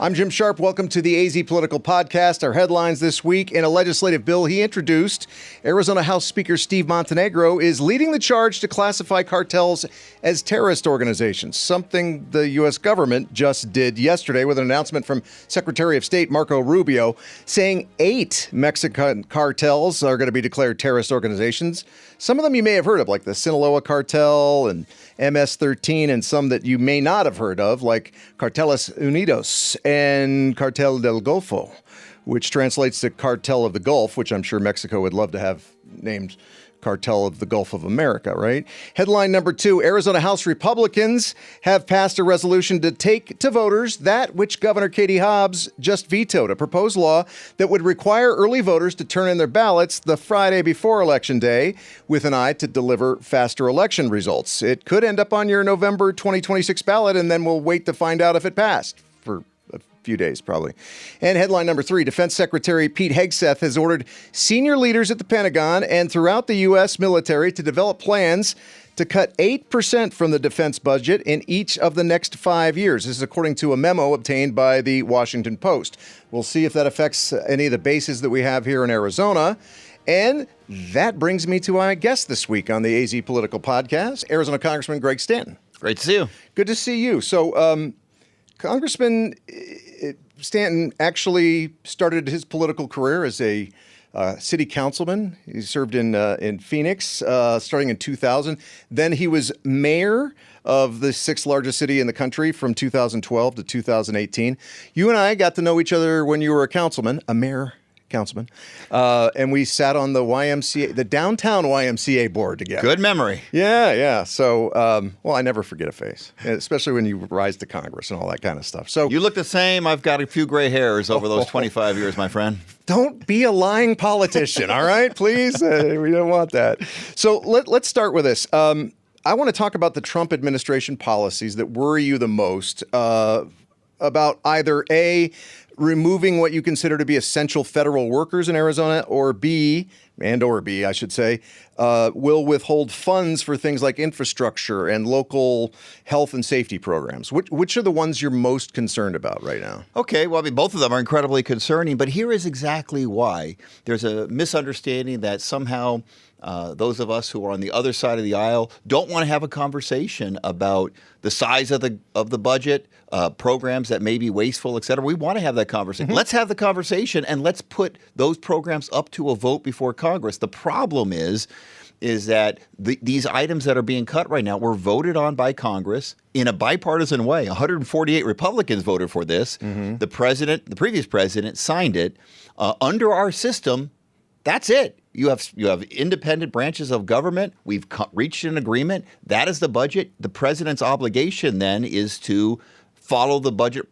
I'm Jim Sharpe. Welcome to the AZ Political Podcast. Our headlines this week: in a legislative bill he introduced, Arizona House Speaker Steve Montenegro is leading the charge to classify cartels as terrorist organizations, something the U.S. government just did yesterday with an announcement from Secretary of State Marco Rubio saying 8 Mexican cartels are going to be declared terrorist organizations. Some of them you may have heard of, like the Sinaloa cartel and MS-13, and some that you may not have heard of, like Carteles Unidos and Cartel del Golfo, which translates to Cartel of the Gulf, which I'm sure Mexico would love to have named Cartel of the Gulf of America, right? Headline number 2, Arizona House Republicans have passed a resolution to take to voters that which Governor Katie Hobbs just vetoed, a proposed law that would require early voters to turn in their ballots the Friday before Election Day with an eye to deliver faster election results. It could end up on your November 2026 ballot, and then we'll wait to find out if it passed for a few days, probably. And headline number 3, Defense Secretary Pete Hegseth has ordered senior leaders at the Pentagon and throughout the U.S. military to develop plans to cut 8% from the defense budget in each of the next 5 years. This is according to a memo obtained by the Washington Post. We'll see if that affects any of the bases that we have here in Arizona. And that brings me to my guest this week on the AZ Political Podcast, Arizona Congressman Greg Stanton. Great to see you. Good to see you. So, Congressman Stanton actually started his political career as a city councilman. He served in Phoenix starting in 2000. Then he was mayor of the 6th largest city in the country from 2012 to 2018. You and I got to know each other when you were a councilman, a mayor councilman, and we sat on the YMCA, the downtown YMCA board together. Good memory. Yeah. So, well, I never forget a face, especially when you rise to Congress and all that kind of stuff. So you look the same. I've got a few gray hairs over those 25 years, my friend. Don't be a lying politician, all right? Please, we don't want that. So let's start with this. I want to talk about the Trump administration policies that worry you the most about either A, removing what you consider to be essential federal workers in Arizona, or B, I should say, will withhold funds for things like infrastructure and local health and safety programs. Which are the ones you're most concerned about right now? Okay, well, I mean, both of them are incredibly concerning, but here is exactly why. There's a misunderstanding that somehow those of us who are on the other side of the aisle don't want to have a conversation about the size of the budget, programs that may be wasteful, et cetera. We want to have that conversation. Mm-hmm. Let's have the conversation and let's put those programs up to a vote before Congress. The problem is that these items that are being cut right now were voted on by Congress in a bipartisan way. 148 Republicans voted for this. Mm-hmm. The previous president signed it. Under our system, that's it. You have independent branches of government. We've reached an agreement. That is the budget. The president's obligation then is to follow the budget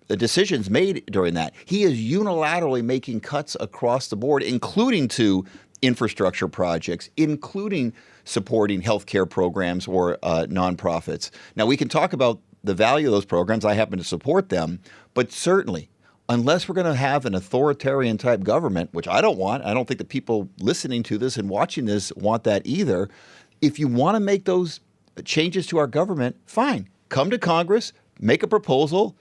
decisions made during that. He is unilaterally making cuts across the board, including to infrastructure projects, including supporting healthcare programs or nonprofits. Now, we can talk about the value of those programs. I happen to support them, but certainly, unless we're going to have an authoritarian type government, which I don't want, I don't think the people listening to this and watching this want that either. If you want to make those changes to our government, fine. Come to Congress, make a proposal,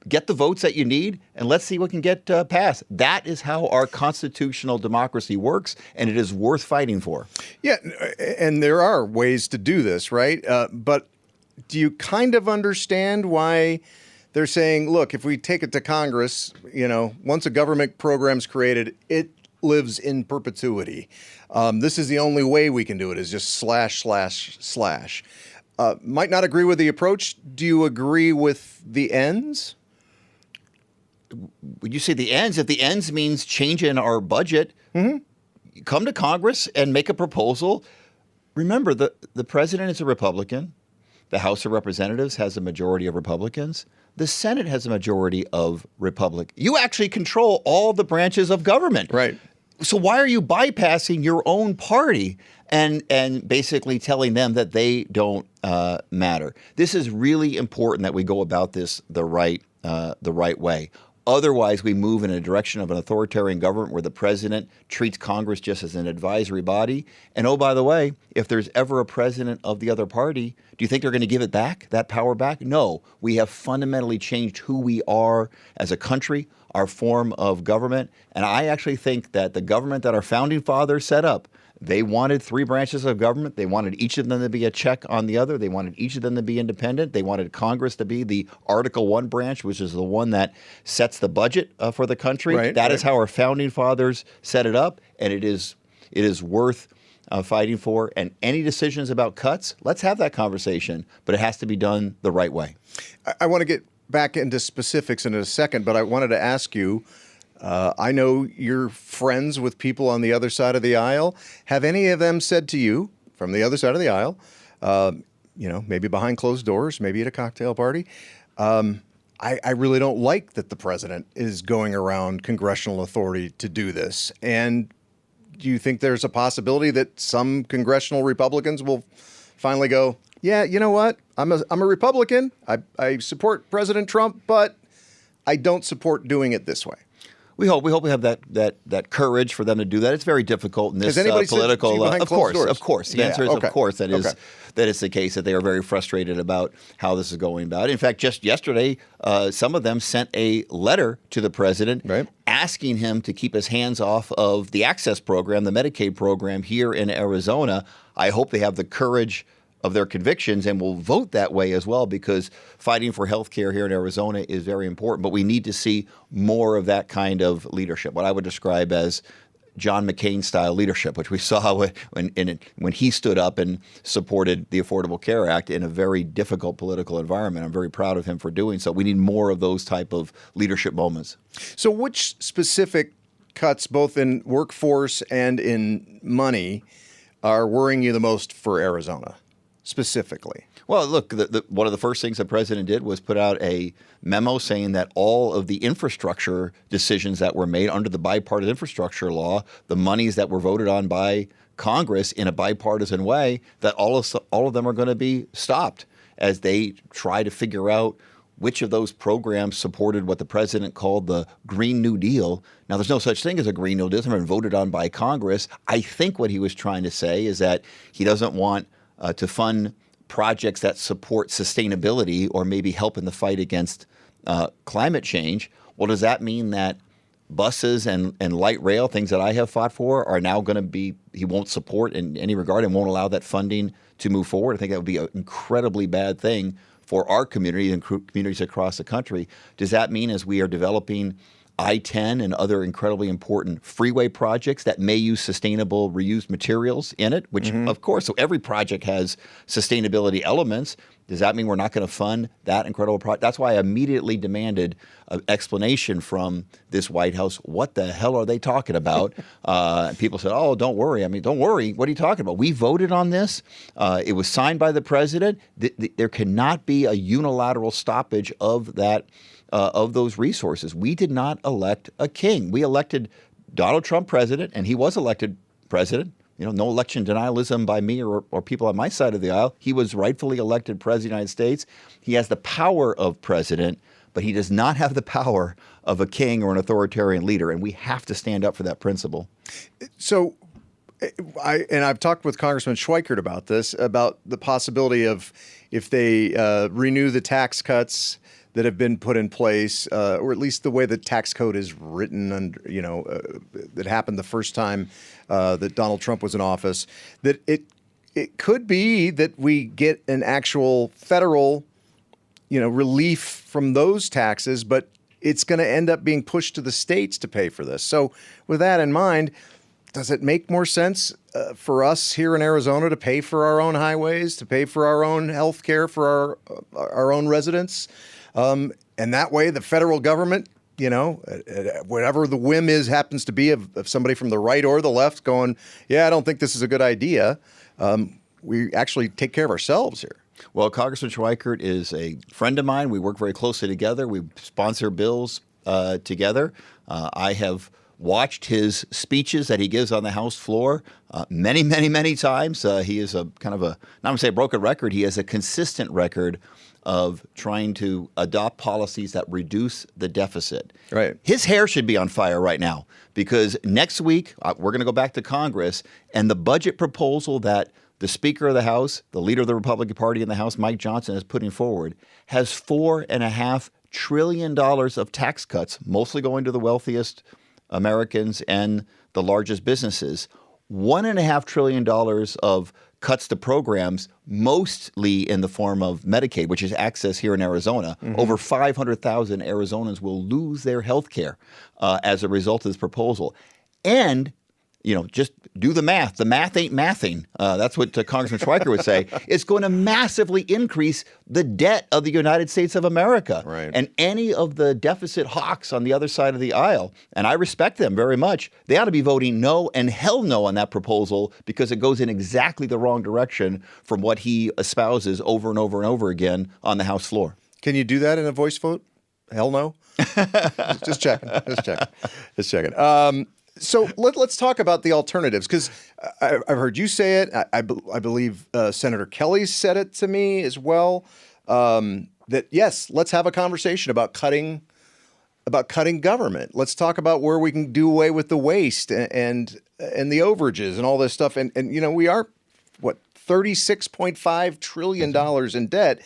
get the votes that you need, and let's see what can get passed. That is how our constitutional democracy works, and it is worth fighting for. Yeah, and there are ways to do this, right? But do you kind of understand why they're saying, look, if we take it to Congress, once a government program's created, it lives in perpetuity. This is the only way we can do it, is just slash. Might not agree with the approach. Do you agree with the ends? Would you say the ends? If the ends means changing our budget, come to Congress and make a proposal. Remember, the president is a Republican. The House of Representatives has a majority of Republicans. The Senate has a majority of Republicans. You actually control all the branches of government. Right. So why are you bypassing your own party and basically telling them that they don't matter? This is really important that we go about this the right way. otherwise we move in a direction of an authoritarian government where the president treats Congress just as an advisory body. And oh, by the way, if there's ever a president of the other party, do you think they're going to give it back, that power back? No. We have fundamentally changed who we are as a country, our form of government. And I actually think that the government that our founding fathers set up, they wanted three branches of government. They wanted each of them to be a check on the other. They wanted each of them to be independent. They wanted Congress to be the Article I branch, which is the one that sets the budget for the country. Right, That is how our founding fathers set it up, and it is worth fighting for. And any decisions about cuts, let's have that conversation, but it has to be done the right way. I want to get back into specifics in a second, but I wanted to ask you, I know you're friends with people on the other side of the aisle. Have any of them said to you from the other side of the aisle, maybe behind closed doors, maybe at a cocktail party, I really don't like that the president is going around congressional authority to do this? And do you think there's a possibility that some congressional Republicans will finally go, yeah, you know what? I'm a Republican. I support President Trump, but I don't support doing it this way. We hope we have that courage for them to do that. It's very difficult in this political. Of course. The answer is of course that is the case, that they are very frustrated about how this is going about. In fact, just yesterday, some of them sent a letter to the president asking him to keep his hands off of the Access program, the Medicaid program here in Arizona. I hope they have the courage of their convictions and will vote that way as well, because fighting for health care here in Arizona is very important. But we need to see more of that kind of leadership, what I would describe as John McCain-style leadership, which we saw when he stood up and supported the Affordable Care Act in a very difficult political environment. I'm very proud of him for doing so. We need more of those type of leadership moments. So which specific cuts, both in workforce and in money, are worrying you the most for Arizona? Specifically? Well, look, one of the first things the president did was put out a memo saying that all of the infrastructure decisions that were made under the bipartisan infrastructure law, the monies that were voted on by Congress in a bipartisan way, that all of them are going to be stopped as they try to figure out which of those programs supported what the president called the Green New Deal. Now, there's no such thing as a Green New Deal. It's never been voted on by Congress. I think what he was trying to say is that he doesn't want to fund projects that support sustainability or maybe help in the fight against climate change. Well, does that mean that buses and light rail, things that I have fought for, are now going to be, he won't support in any regard and won't allow that funding to move forward? I think that would be an incredibly bad thing for our community and communities across the country. Does that mean, as we are developing I-10 and other incredibly important freeway projects that may use sustainable reused materials in it, which of course, so every project has sustainability elements. Does that mean we're not going to fund that incredible project? That's why I immediately demanded an explanation from this White House. What the hell are they talking about? People said, oh, don't worry. I mean, don't worry. What are you talking about? We voted on this. It was signed by the president. There cannot be a unilateral stoppage of that. Of those resources. We did not elect a king. We elected Donald Trump president, and he was elected president. No election denialism by me or people on my side of the aisle. He was rightfully elected president of the United States. He has the power of president, but he does not have the power of a king or an authoritarian leader, and we have to stand up for that principle. So I've talked with Congressman Schweikert about this, about the possibility of, if they renew the tax cuts that have been put in place, or at least the way the tax code is written, that happened the first time that Donald Trump was in office, that it could be that we get an actual federal, relief from those taxes, but it's going to end up being pushed to the states to pay for this. So with that in mind, does it make more sense for us here in Arizona to pay for our own highways, to pay for our own health care for our own residents? And that way the federal government, whatever the whim happens to be of somebody from the right or the left going, yeah, I don't think this is a good idea. We actually take care of ourselves here. Well, Congressman Schweikert is a friend of mine. We work very closely together. We sponsor bills together. I have watched his speeches that he gives on the House floor many, many, many times. He is a kind of a, not going to say a broken record, he has a consistent record of trying to adopt policies that reduce the deficit. Right. His hair should be on fire right now because next week we're going to go back to Congress, and the budget proposal that the Speaker of the House, the leader of the Republican Party in the House, Mike Johnson, is putting forward has $4.5 trillion of tax cuts, mostly going to the wealthiest Americans and the largest businesses. $1.5 trillion of cuts to programs, mostly in the form of Medicaid, which is access here in Arizona. Over 500,000 Arizonans will lose their health care as a result of this proposal. And, just do the math. The math ain't mathing. That's what Congressman Schweiker would say. It's going to massively increase the debt of the United States of America. Right. And any of the deficit hawks on the other side of the aisle, and I respect them very much, they ought to be voting no and hell no on that proposal because it goes in exactly the wrong direction from what he espouses over and over and over again on the House floor. Can you do that in a voice vote? Hell no. Just checking. Just checking. So let's talk about the alternatives, because I've heard you say it. I believe Senator Kelly said it to me as well. That yes, let's have a conversation about cutting government. Let's talk about where we can do away with the waste and the overages and all this stuff. And we are $36.5 trillion in debt.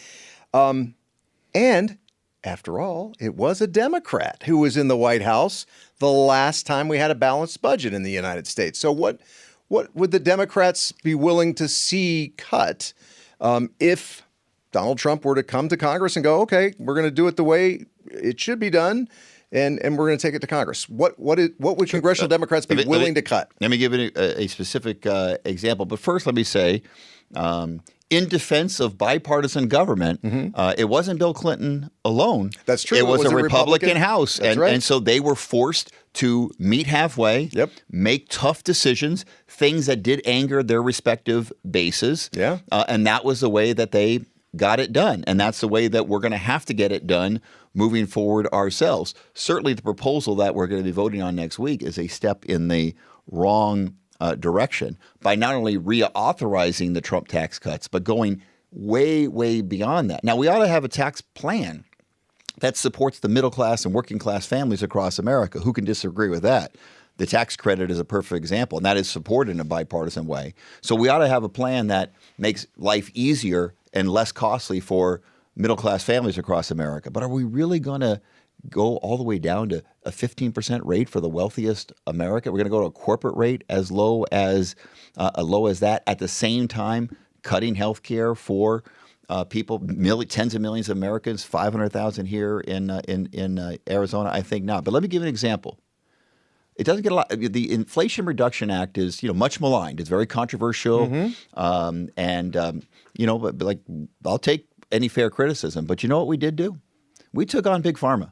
And after all, it was a Democrat who was in the White House the last time we had a balanced budget in the United States. So what would the Democrats be willing to see cut if Donald Trump were to come to Congress and go, okay, we're going to do it the way it should be done, and we're going to take it to Congress? What would congressional Democrats be willing to cut? Let me give it a specific example. But first, let me say, in defense of bipartisan government, it wasn't Bill Clinton alone. That's true. It was a Republican House. That's right. And so they were forced to meet halfway, make tough decisions, things that did anger their respective bases. Yeah. And that was the way that they got it done. And that's the way that we're going to have to get it done moving forward ourselves. Certainly the proposal that we're going to be voting on next week is a step in the wrong direction by not only reauthorizing the Trump tax cuts, but going way, way beyond that. Now, we ought to have a tax plan that supports the middle class and working class families across America. Who can disagree with that? The tax credit is a perfect example, and that is supported in a bipartisan way. So we ought to have a plan that makes life easier and less costly for middle class families across America. But are we really going to go all the way down to a 15% rate for the wealthiest America? We're going to go to a corporate rate as low as that, at the same time cutting health care for people, tens of millions of Americans, 500,000 here in Arizona? I think not. But let me give you an example. It doesn't get a lot. The Inflation Reduction Act is, much maligned. It's very controversial, but like, I'll take any fair criticism. But you know what we did do? We took on Big Pharma.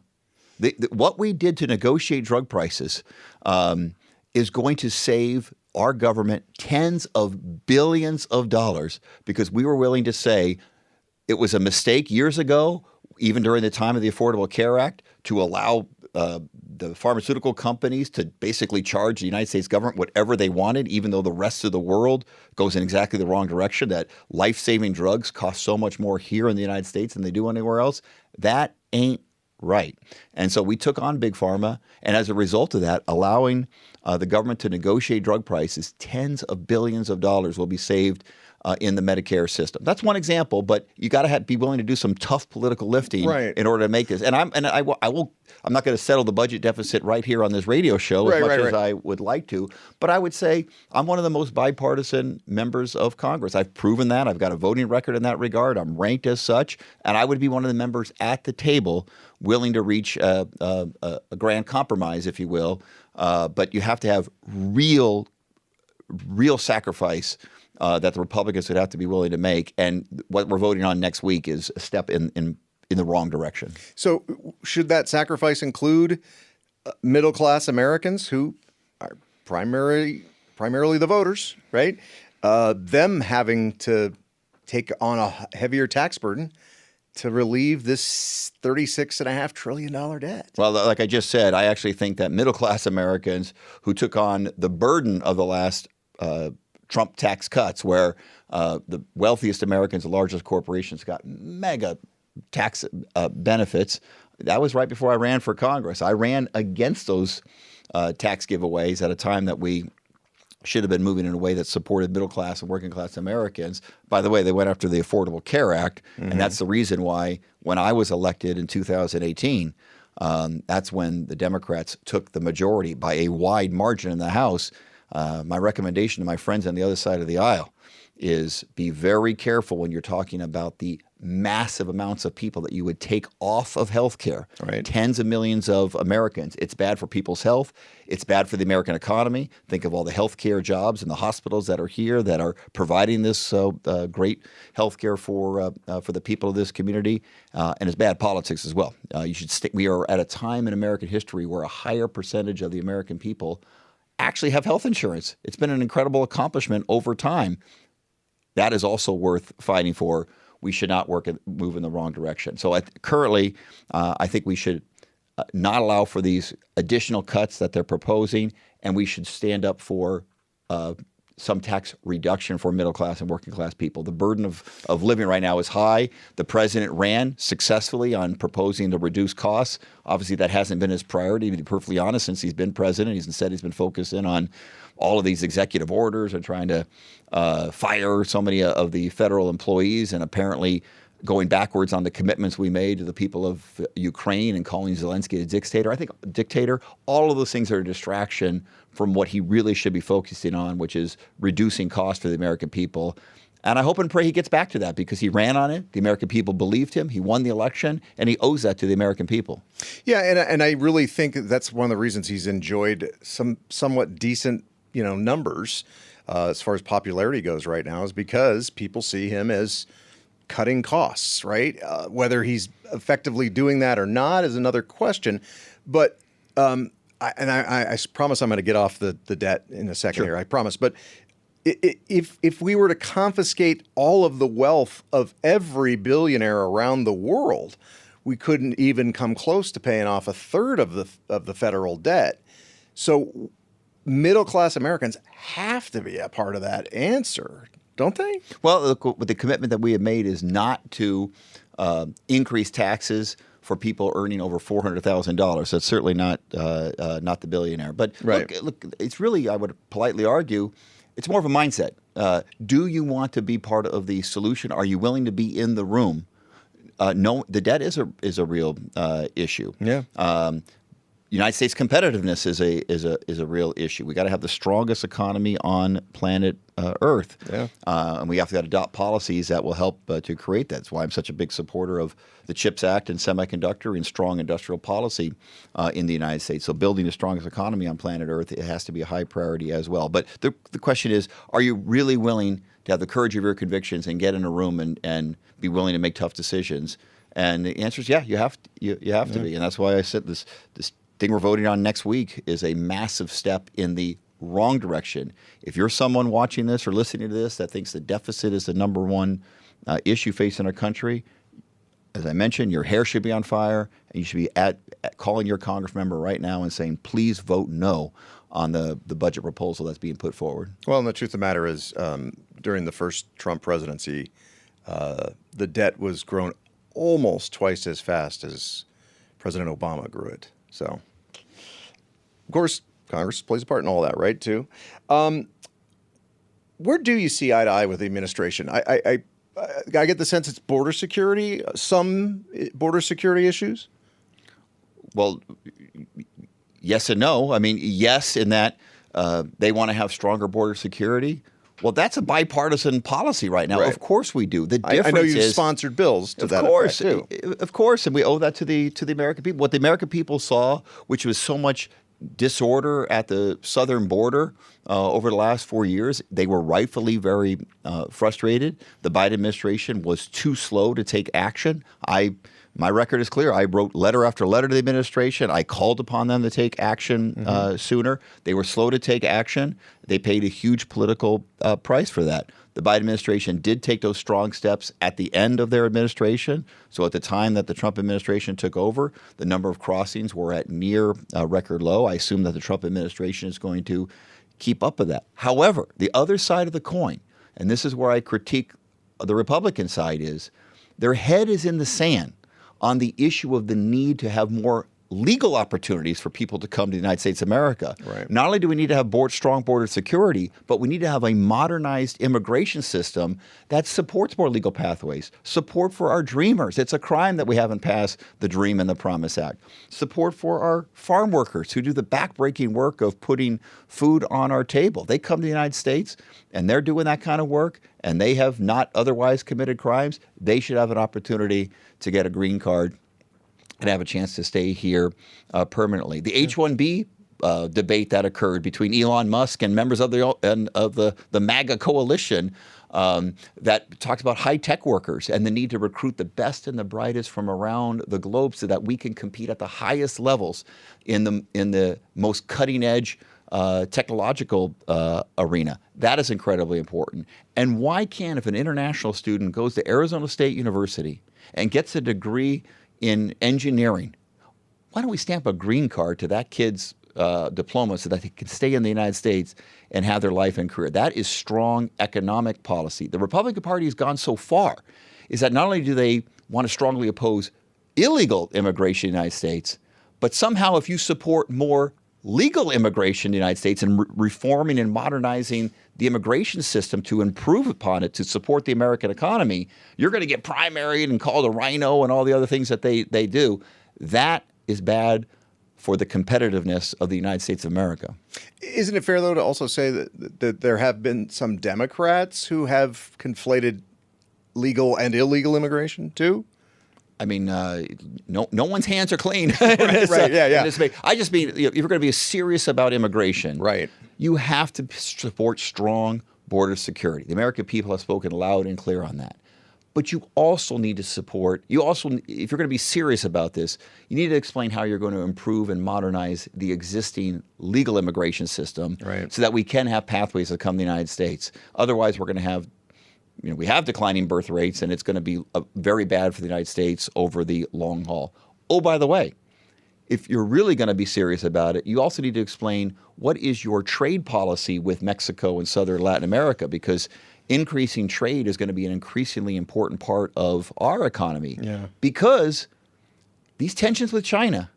What we did to negotiate drug prices is going to save our government tens of billions of dollars, because we were willing to say it was a mistake years ago, even during the time of the Affordable Care Act, to allow the pharmaceutical companies to basically charge the United States government whatever they wanted, even though the rest of the world goes in exactly the wrong direction, that life-saving drugs cost so much more here in the United States than they do anywhere else. That ain't right. And so we took on Big Pharma, and as a result of that, allowing the government to negotiate drug prices, tens of billions of dollars will be saved in the Medicare system. That's one example, but you got to be willing to do some tough political lifting in order to make this. And I'm not going to settle the budget deficit right here on this radio show as much as I would like to, but I would say I'm one of the most bipartisan members of Congress. I've proven that. I've got a voting record in that regard. I'm ranked as such, and I would be one of the members at the table willing to reach a grand compromise, if you will. But you have to have real sacrifice that the Republicans would have to be willing to make. And what we're voting on next week is a step in the wrong direction. So should that sacrifice include middle-class Americans who are primarily the voters, right? Them having to take on a heavier tax burden to relieve this $36.5 trillion debt. Well, like I just said, I actually think that middle-class Americans who took on the burden of the last Trump tax cuts, where the wealthiest Americans, the largest corporations, got mega tax benefits. That was right before I ran for Congress. I ran against those tax giveaways at a time that we should have been moving in a way that supported middle-class and working-class Americans. By the way, they went after the Affordable Care Act, and that's the reason why when I was elected in 2018, that's when the Democrats took the majority by a wide margin in the House. My recommendation to my friends on the other side of the aisle is be very careful when you're talking about the massive amounts of people that you would take off of health care. Right. Tens of millions of Americans. It's bad for people's health. It's bad for the American economy. Think of all the health care jobs and the hospitals that are here that are providing this great health care for the people of this community. And it's bad politics as well. We are at a time in American history where a higher percentage of the American people actually have health insurance. It's been an incredible accomplishment over time. That is also worth fighting for. We should not move in the wrong direction. So currently, I think we should not allow for these additional cuts that they're proposing, and we should stand up for some tax reduction for middle-class and working-class people. The burden of living right now is high. The president ran successfully on proposing to reduce costs. Obviously, that hasn't been his priority, to be perfectly honest, since he's been president. He's instead been focused in on all of these executive orders and trying to fire so many of the federal employees, and apparently going backwards on the commitments we made to the people of Ukraine and calling Zelensky a dictator. I think dictator, all of those things are a distraction from what he really should be focusing on, which is reducing costs for the American people. And I hope and pray he gets back to that, because he ran on it. The American people believed him. He won the election, and he owes that to the American people. Yeah, and I really think that's one of the reasons he's enjoyed some somewhat decent numbers as far as popularity goes right now, is because people see him as cutting costs, right? Whether he's effectively doing that or not is another question. But I promise I'm going to get off the debt in a second here. I promise. But if we were to confiscate all of the wealth of every billionaire around the world, we couldn't even come close to paying off a third of the federal debt. So middle-class Americans have to be a part of that answer, don't they? Well, the commitment that we have made is not to increase taxes for people earning over $400,000. That's certainly not the billionaire. But look, it's really, I would politely argue, it's more of a mindset. Do you want to be part of the solution? Are you willing to be in the room? No, the debt is a real issue. Yeah. United States competitiveness is a real issue. We got to have the strongest economy on planet Earth, and we have to adopt policies that will help to create that. That's why I'm such a big supporter of the CHIPS Act and semiconductor and strong industrial policy in the United States. So building the strongest economy on planet Earth, it has to be a high priority as well. But the question is, are you really willing to have the courage of your convictions and get in a room and be willing to make tough decisions? And the answer is, yeah, you have to be, and that's why I said this thing we're voting on next week is a massive step in the wrong direction. If you're someone watching this or listening to this that thinks the deficit is the number one issue facing our country, as I mentioned, your hair should be on fire, and you should be calling your Congress member right now and saying, please vote no on the budget proposal that's being put forward. Well, and the truth of the matter is, during the first Trump presidency, the debt was grown almost twice as fast as President Obama grew it. So, of course, Congress plays a part in all that, right, too. Where do you see eye to eye with the administration? I get the sense it's border security, some border security issues? Well, yes and no. I mean, yes, in that they want to have stronger border security. Well, that's a bipartisan policy right now. Right. Of course we do. The difference I know you've sponsored bills to that effect, too. Of course, and we owe that to the American people. What the American people saw, which was so much disorder at the southern border over the last 4 years, they were rightfully very frustrated. The Biden administration was too slow to take action. My record is clear. I wrote letter after letter to the administration. I called upon them to take action sooner. They were slow to take action. They paid a huge political price for that. The Biden administration did take those strong steps at the end of their administration. So at the time that the Trump administration took over, the number of crossings were at near record low. I assume that the Trump administration is going to keep up with that. However, the other side of the coin, and this is where I critique the Republican side, is their head is in the sand on the issue of the need to have more legal opportunities for people to come to the United States of America. Right. Not only do we need to have strong border security, but we need to have a modernized immigration system that supports more legal pathways, support for our dreamers. It's a crime that we haven't passed the DREAM and the Promise Act. Support for our farm workers who do the backbreaking work of putting food on our table. They come to the United States and they're doing that kind of work and they have not otherwise committed crimes. They should have an opportunity to get a green card and have a chance to stay here permanently. The H-1B debate that occurred between Elon Musk and members of the MAGA coalition that talked about high-tech workers and the need to recruit the best and the brightest from around the globe so that we can compete at the highest levels in the most cutting-edge technological arena. That is incredibly important. And why can't, if an international student goes to Arizona State University and gets a degree in engineering, why don't we stamp a green card to that kid's diploma so that they can stay in the United States and have their life and career? That is strong economic policy. The Republican Party has gone so far is that not only do they want to strongly oppose illegal immigration in the United States, but somehow if you support more legal immigration in the United States and reforming and modernizing the immigration system to improve upon it, to support the American economy, you're going to get primaried and called a rhino and all the other things that they do. That is bad for the competitiveness of the United States of America. Isn't it fair, though, to also say that there have been some Democrats who have conflated legal and illegal immigration, too? I mean, no one's hands are clean. Right, yeah. I just mean, if you're going to be serious about immigration, right, you have to support strong border security. The American people have spoken loud and clear on that. But you also need to support, if you're going to be serious about this, you need to explain how you're going to improve and modernize the existing legal immigration system, right, so that we can have pathways to come to the United States. Otherwise, we're going to have we have declining birth rates, and it's going to be very bad for the United States over the long haul. Oh, by the way, if you're really going to be serious about it, you also need to explain what is your trade policy with Mexico and southern Latin America, because increasing trade is going to be an increasingly important part of our economy. Yeah. Because these tensions with China,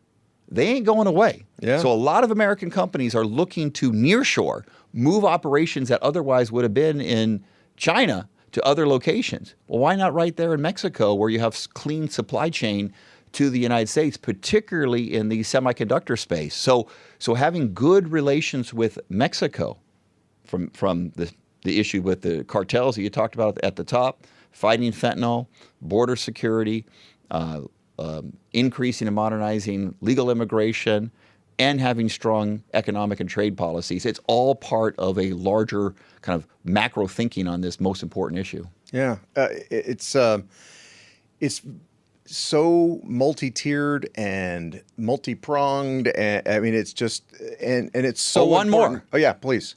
they ain't going away. Yeah. So a lot of American companies are looking to nearshore, move operations that otherwise would have been in China to other locations. Well, why not right there in Mexico, where you have clean supply chain to the United States, particularly in the semiconductor space? So having good relations with Mexico, from the issue with the cartels that you talked about at the top, fighting fentanyl, border security, increasing and modernizing legal immigration, and having strong economic and trade policies. It's all part of a larger kind of macro thinking on this most important issue. Yeah, it's so multi-tiered and multi-pronged. And I mean, it's just and it's so. Oh, one important. more. Oh yeah, please.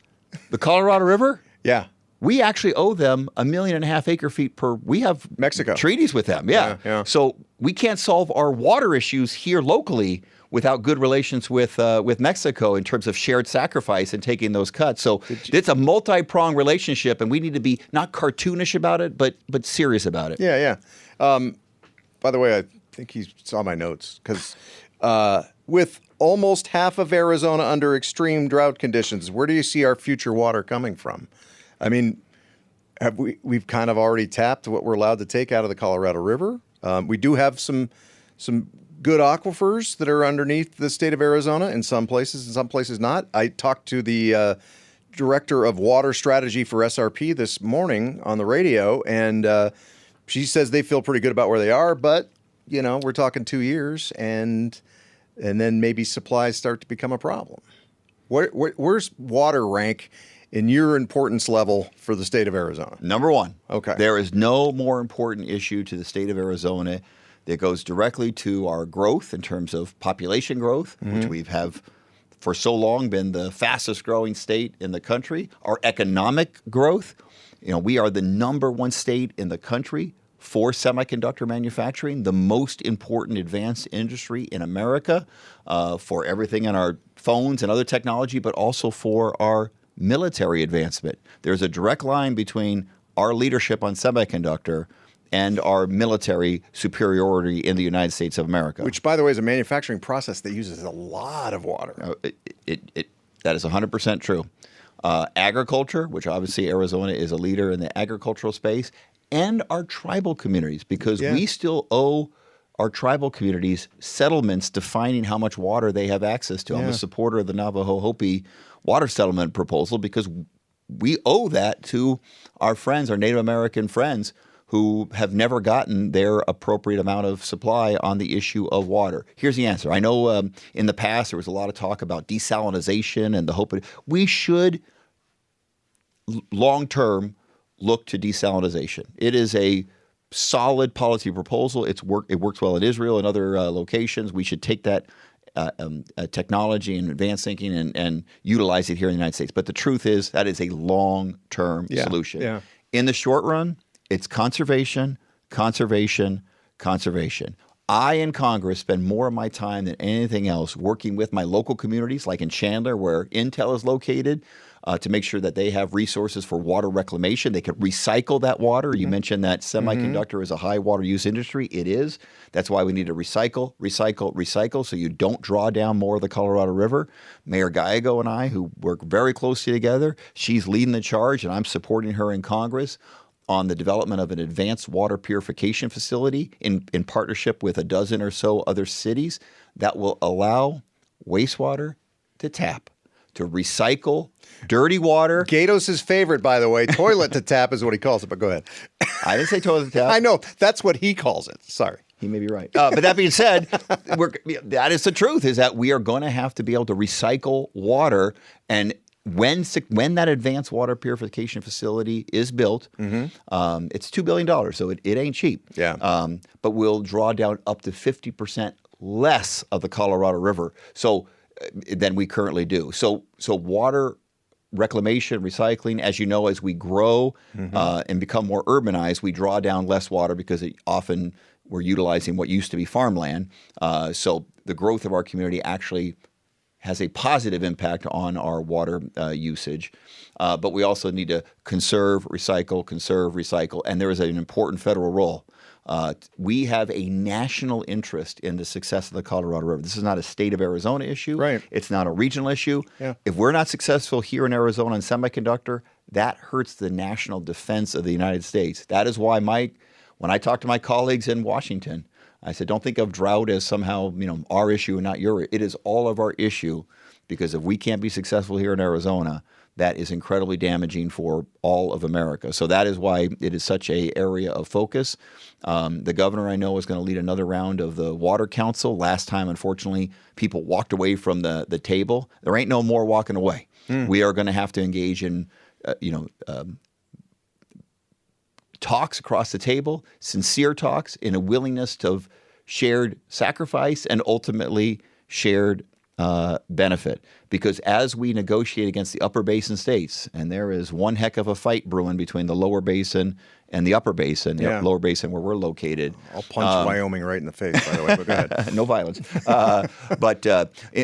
The Colorado River. Yeah. We actually owe them 1.5 million acre feet per. We have Mexico treaties with them. Yeah. So we can't solve our water issues here locally without good relations with Mexico in terms of shared sacrifice and taking those cuts. So it's a multi-pronged relationship, and we need to be not cartoonish about it, but serious about it. Yeah. By the way, I think he saw my notes, because with almost half of Arizona under extreme drought conditions, where do you see our future water coming from? I mean, we've kind of already tapped what we're allowed to take out of the Colorado River. We do have some good aquifers that are underneath the state of Arizona in some places not. I talked to the director of water strategy for SRP this morning on the radio, and she says they feel pretty good about where they are, but we're talking 2 years, and then maybe supplies start to become a problem. Where's water rank in your importance level for the state of Arizona? Number one. Okay. There is no more important issue to the state of Arizona that goes directly to our growth in terms of population growth, which we have for so long been the fastest growing state in the country, our economic growth, We are the number one state in the country for semiconductor manufacturing, the most important advanced industry in America for everything in our phones and other technology, but also for our military advancement. There's a direct line between our leadership on semiconductor and our military superiority in the United States of America. Which, by the way, is a manufacturing process that uses a lot of water. That is 100% true. Agriculture, which obviously Arizona is a leader in the agricultural space, and our tribal communities, because we still owe our tribal communities settlements defining how much water they have access to. I'm a supporter of the Navajo Hopi water settlement proposal because we owe that to our friends, our Native American friends, who have never gotten their appropriate amount of supply on the issue of water. Here's the answer. I know in the past there was a lot of talk about desalinization and the hope we should long-term look to desalinization. It is a solid policy proposal. It works well in Israel and other locations. We should take that technology and advanced thinking and utilize it here in the United States. But the truth is that is a long-term solution. Yeah. In the short run, it's conservation, conservation, conservation. I in Congress spend more of my time than anything else working with my local communities, like in Chandler, where Intel is located, to make sure that they have resources for water reclamation. They could recycle that water. You mentioned that semiconductor is a high water use industry. It is. That's why we need to recycle, recycle, recycle, so you don't draw down more of the Colorado River. Mayor Gallego and I, who work very closely together, she's leading the charge, and I'm supporting her in Congress on the development of an advanced water purification facility in partnership with a dozen or so other cities that will allow wastewater to tap, to recycle dirty water. Gatos' favorite, by the way, toilet to tap is what he calls it, but go ahead. I didn't say toilet to tap. I know. That's what he calls it. Sorry. He may be right. But that being said, that is the truth, is that we are going to have to be able to recycle water. And when that advanced water purification facility is built, it's $2 billion, so it ain't cheap. Yeah. But we'll draw down up to 50% less of the Colorado River than we currently do. So water reclamation, recycling, as you know, as we grow and become more urbanized, we draw down less water because often we're utilizing what used to be farmland. So the growth of our community actually has a positive impact on our water usage. But we also need to conserve, recycle, and there is an important federal role. We have a national interest in the success of the Colorado River. This is not a state of Arizona issue. Right. It's not a regional issue. Yeah. If we're not successful here in Arizona in semiconductor, that hurts the national defense of the United States. That is why when I talk to my colleagues in Washington, I said, don't think of drought as somehow, our issue and not your. It is all of our issue, because if we can't be successful here in Arizona, that is incredibly damaging for all of America. So that is why it is such an area of focus. The governor, I know, is going to lead another round of the Water Council. Last time, unfortunately, people walked away from the table. There ain't no more walking away. We are going to have to engage in, talks across the table, sincere talks, in a willingness to shared sacrifice and ultimately shared benefit. Because as we negotiate against the upper basin states, and there is one heck of a fight brewing between the lower basin and the upper basin, the lower basin where we're located. I'll punch Wyoming right in the face, by the way, but go ahead. No violence. But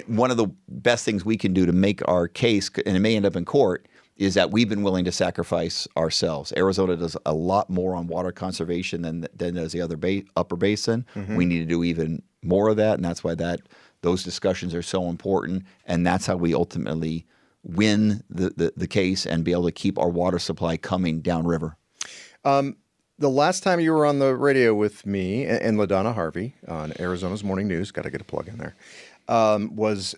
one of the best things we can do to make our case, and it may end up in court, is that we've been willing to sacrifice ourselves. Arizona does a lot more on water conservation than does the other upper basin. We need to do even more of that, and that's why those discussions are so important, and that's how we ultimately win the case and be able to keep our water supply coming downriver. The last time you were on the radio with me and LaDonna Harvey on Arizona's Morning News, got to get a plug in there, was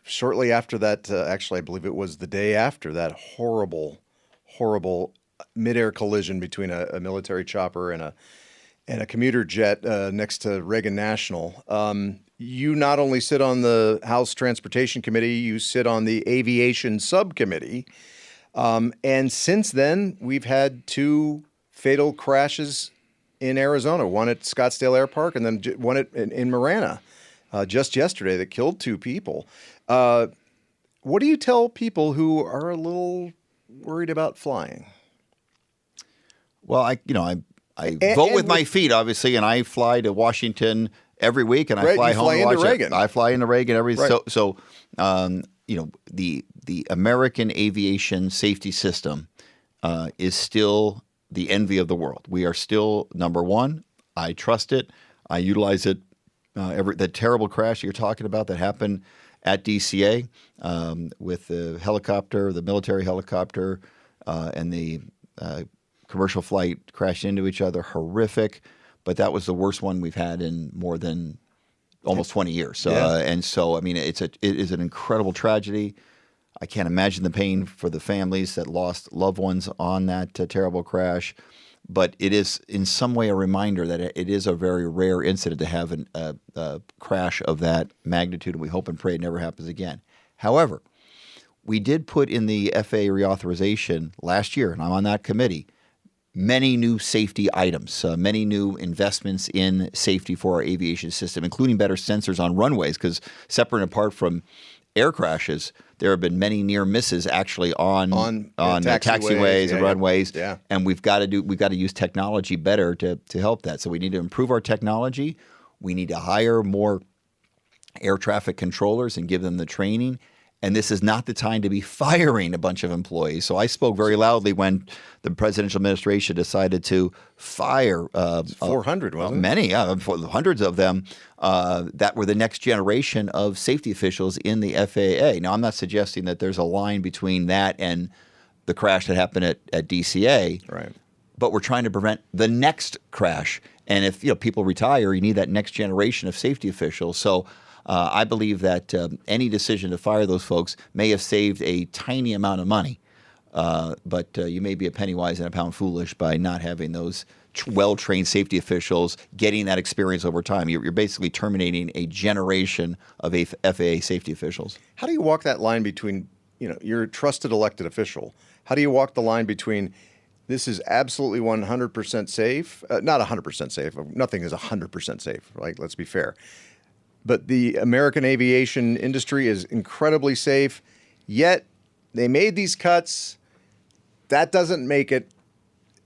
shortly after that. Actually, I believe it was the day after that horrible midair collision between a military chopper and a commuter jet next to Reagan National. You not only sit on the House Transportation Committee, you sit on the Aviation Subcommittee. And since then, we've had two fatal crashes in Arizona, one at Scottsdale Air Park and then one in Marana just yesterday that killed two people. What do you tell people who are a little worried about flying? Well, I vote with my feet, obviously, and I fly to Washington every week, and I fly home to Washington. Reagan. I fly into Reagan every Right. so the American aviation safety system is still the envy of the world. We are still number one. I trust it. I utilize it. The terrible crash you're talking about that happened at DCA with the helicopter, the military helicopter, and the commercial flight crashed into each other. Horrific, but that was the worst one we've had in more than almost 20 years. And so, I mean, it is an incredible tragedy. I can't imagine the pain for the families that lost loved ones on that terrible crash. But it is in some way a reminder that it is a very rare incident to have a crash of that magnitude, and we hope and pray it never happens again. However, we did put in the FAA reauthorization last year, and I'm on that committee, many new safety items, many new investments in safety for our aviation system, including better sensors on runways, because separate and apart from air crashes, there have been many near misses actually on taxiways and runways, and we've got to use technology better to help that. So we need to improve our technology. We need to hire more air traffic controllers and give them the training. And this is not the time to be firing a bunch of employees. So I spoke very loudly when the presidential administration decided to fire 400, wasn't it? Many, hundreds of them that were the next generation of safety officials in the FAA. Now, I'm not suggesting that there's a line between that and the crash that happened at DCA. Right. But we're trying to prevent the next crash. And if people retire, you need that next generation of safety officials. So I believe that any decision to fire those folks may have saved a tiny amount of money, but you may be a penny wise and a pound foolish by not having those well-trained safety officials getting that experience over time. You're basically terminating a generation of FAA safety officials. How do you walk that line between, you're a trusted elected official. How do you walk the line between this is absolutely 100% safe, not 100% safe, nothing is 100% safe, right? Let's be fair. But the American aviation industry is incredibly safe, yet they made these cuts. That doesn't make it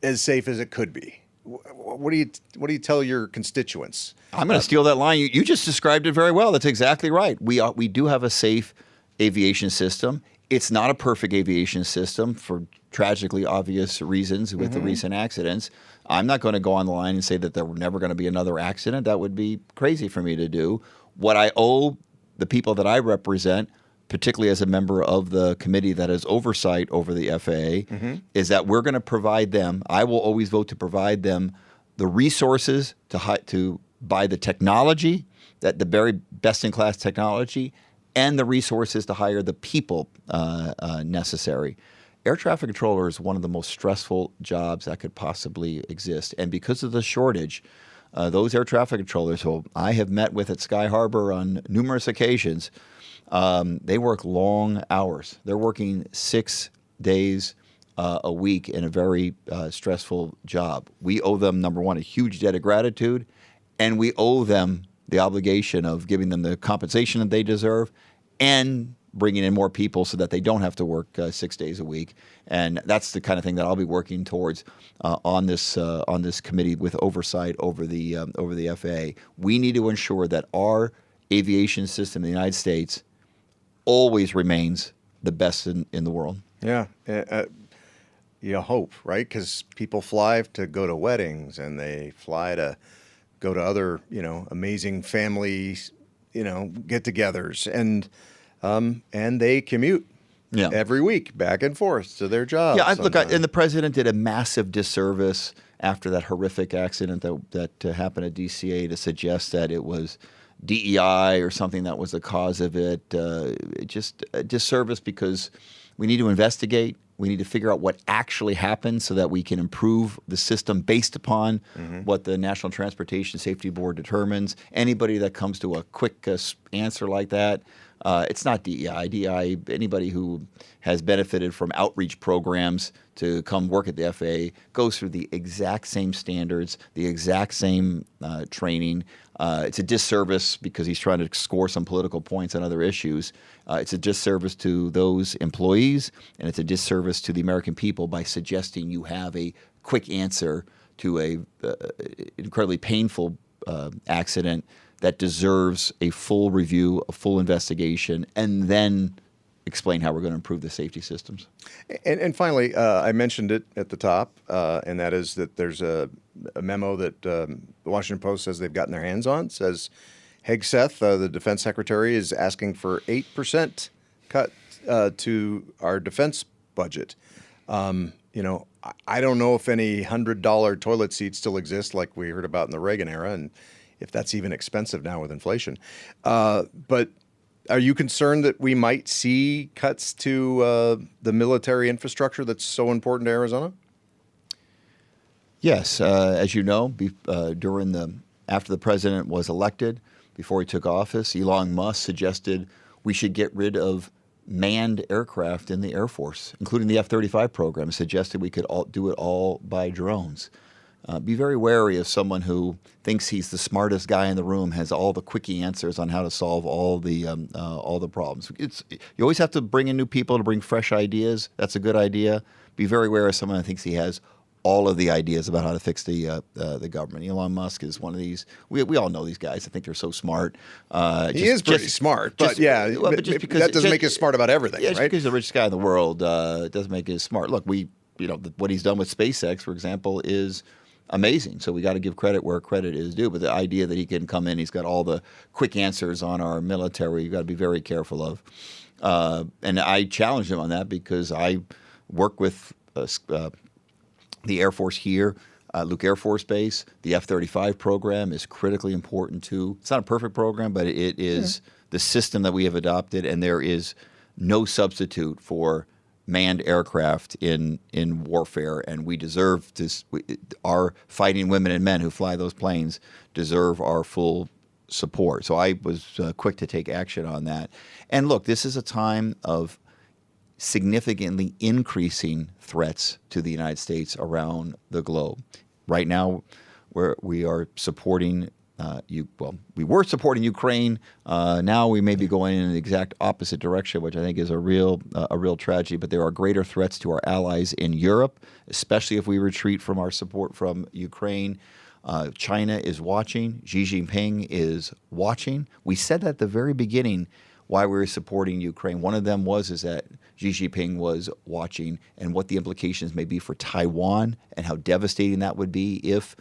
as safe as it could be. What do you tell your constituents? I'm going to steal that line. You just described it very well. That's exactly right. We do have a safe aviation system. It's not a perfect aviation system for tragically obvious reasons with the recent accidents. I'm not going to go on the line and say that there were never going to be another accident. That would be crazy for me to do. What I owe the people that I represent, particularly as a member of the committee that has oversight over the FAA, is that we're going to provide them, I will always vote to provide them the resources to buy the technology, that the very best-in-class technology, and the resources to hire the people necessary. Air traffic controller is one of the most stressful jobs that could possibly exist. And because of the shortage, those air traffic controllers who I have met with at Sky Harbor on numerous occasions, they work long hours. They're working 6 days a week in a very stressful job. We owe them, number one, a huge debt of gratitude, and we owe them the obligation of giving them the compensation that they deserve and bringing in more people so that they don't have to work 6 days a week. And that's the kind of thing that I'll be working towards on this committee with oversight over the FAA. We need to ensure that our aviation system in the United States always remains the best in the world. Yeah. You hope, right? Because people fly to go to weddings and they fly to go to other, amazing family, get-togethers, and they commute every week back and forth to their jobs. Yeah, and the president did a massive disservice after that horrific accident that happened at DCA to suggest that it was DEI or something that was the cause of it. Just a disservice because we need to investigate. We need to figure out what actually happened so that we can improve the system based upon what the National Transportation Safety Board determines. Anybody that comes to a quick answer like that, it's not DEI. DEI, anybody who has benefited from outreach programs to come work at the FAA goes through the exact same standards, the exact same training. It's a disservice because he's trying to score some political points on other issues. It's a disservice to those employees, and it's a disservice to the American people by suggesting you have a quick answer to a incredibly painful accident that deserves a full review, a full investigation, and then explain how we're going to improve the safety systems. And finally, I mentioned it at the top, and that is that there's a memo that the Washington Post says they've gotten their hands on. It says Hegseth, the defense secretary, is asking for 8% cut to our defense budget. I don't know if any $100 toilet seats still exist like we heard about in the Reagan era, and if that's even expensive now with inflation. But are you concerned that we might see cuts to the military infrastructure that's so important to Arizona? Yes. As you know, after the president was elected, before he took office, Elon Musk suggested we should get rid of manned aircraft in the Air Force, including the F-35 program, suggested we could do it all by drones. Be very wary of someone who thinks he's the smartest guy in the room, has all the quickie answers on how to solve all the problems. You always have to bring in new people to bring fresh ideas. That's a good idea. Be very wary of someone who thinks he has all of the ideas about how to fix the government. Elon Musk is one of these. We all know these guys. I think they're so smart. He is pretty smart, but but just because that doesn't make us smart about everything, right? Just because he's the richest guy in the world doesn't make us smart. Look, what he's done with SpaceX, for example, is amazing. So we got to give credit where credit is due. But the idea that he can come in, he's got all the quick answers on our military, you've got to be very careful of. And I challenged him on that because I work with the Air Force here, Luke Air Force Base. The F-35 program is critically important too. It's not a perfect program, but it is the system that we have adopted, and there is no substitute for manned aircraft in warfare, and we deserve this. Our fighting women and men who fly those planes deserve our full support. So I was quick to take action on that. And look, this is a time of significantly increasing threats to the United States around the globe. Right now, we are supporting we were supporting Ukraine. Now we may be going in the exact opposite direction, which I think is a real tragedy. But there are greater threats to our allies in Europe, especially if we retreat from our support from Ukraine. China is watching. Xi Jinping is watching. We said that at the very beginning why we were supporting Ukraine. One of them is that Xi Jinping was watching, and what the implications may be for Taiwan and how devastating that would be if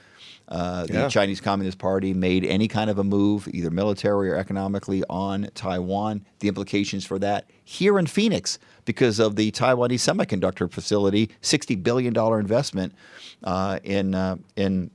the Chinese Communist Party made any kind of a move, either military or economically, on Taiwan. The implications for that here in Phoenix because of the Taiwanese semiconductor facility, $60 billion investment in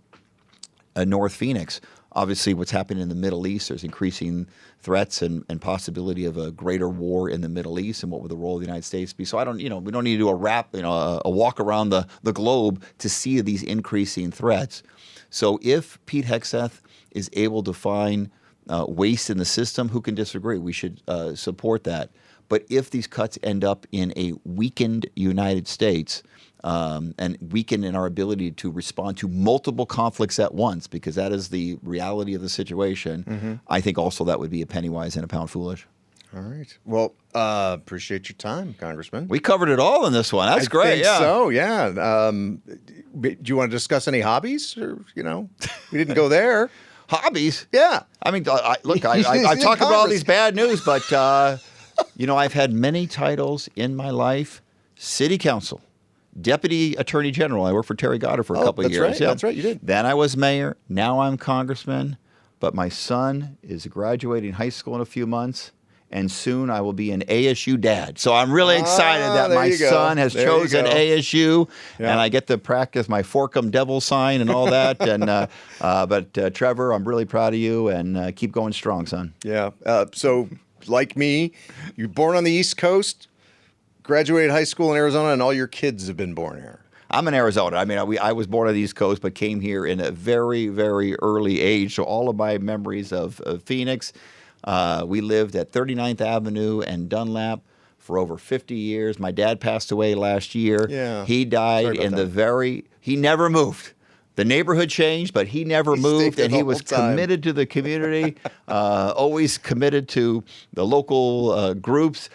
North Phoenix. Obviously, what's happening in the Middle East, there's increasing threats and possibility of a greater war in the Middle East, and what would the role of the United States be? So we don't need to do a walk around the globe to see these increasing threats. So if Pete Hegseth is able to find waste in the system, who can disagree? We should support that. But if these cuts end up in a weakened United States, and weaken in our ability to respond to multiple conflicts at once, because that is the reality of the situation, I think also that would be a penny wise and a pound foolish. All right. Well, appreciate your time, Congressman. We covered it all in this one. That's great. I think so, yeah. Do you want to discuss any hobbies? Or, we didn't go there. Hobbies? Yeah. I mean, I talk about all these bad news, but, I've had many titles in my life. City Council. Deputy Attorney General. I worked for Terry Goddard for a couple of years. Right. Yeah. That's right, you did. Then I was mayor. Now I'm congressman. But my son is graduating high school in a few months, and soon I will be an ASU dad. So I'm really excited that my son has chosen ASU, and I get to practice my Forkum Devil sign and all that. And but Trevor, I'm really proud of you, and keep going strong, son. Yeah. So like me, you're born on the East Coast, graduated high school in Arizona, and all your kids have been born here. I'm in Arizona. I mean, I was born on the East Coast, but came here in a very, very early age. So all of my memories of Phoenix, we lived at 39th Avenue and Dunlap for over 50 years. My dad passed away last year. Yeah. He died he never moved. The neighborhood changed, but he never moved, and he was committed to the community, always committed to the local groups.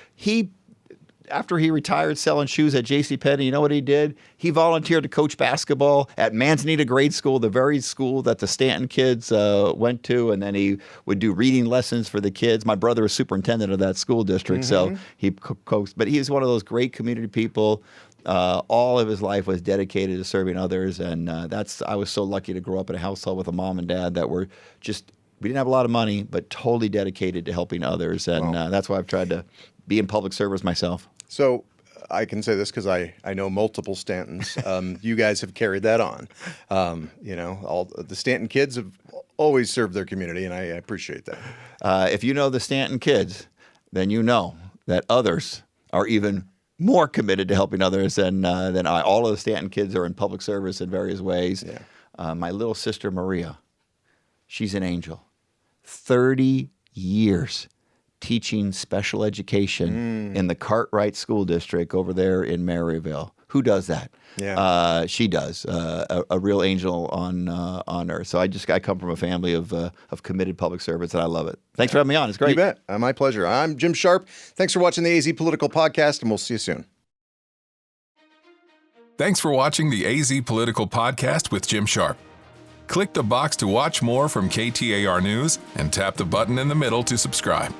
after he retired selling shoes at JCPenney, you know what he did? He volunteered to coach basketball at Manzanita Grade School, the very school that the Stanton kids went to, and then he would do reading lessons for the kids. My brother was superintendent of that school district, so he coached. But he was one of those great community people. All of his life was dedicated to serving others, and I was so lucky to grow up in a household with a mom and dad that were just, we didn't have a lot of money, but totally dedicated to helping others, and that's why I've tried to be in public service myself. So I can say this because I know multiple Stantons. You guys have carried that on. All the Stanton kids have always served their community, and I appreciate that. If you know the Stanton kids, then you know that others are even more committed to helping others than I. All of the Stanton kids are in public service in various ways. Yeah. My little sister Maria, she's an angel. 30 years teaching special education in the Cartwright School District over there in Maryville. Who does that? Yeah. She does. A real angel on earth. So I come from a family of committed public service, and I love it. Thanks for having me on. It's great. You bet. My pleasure. I'm Jim Sharpe. Thanks for watching the AZ Political Podcast, and we'll see you soon. Thanks for watching the AZ Political Podcast with Jim Sharpe. Click the box to watch more from KTAR News and tap the button in the middle to subscribe.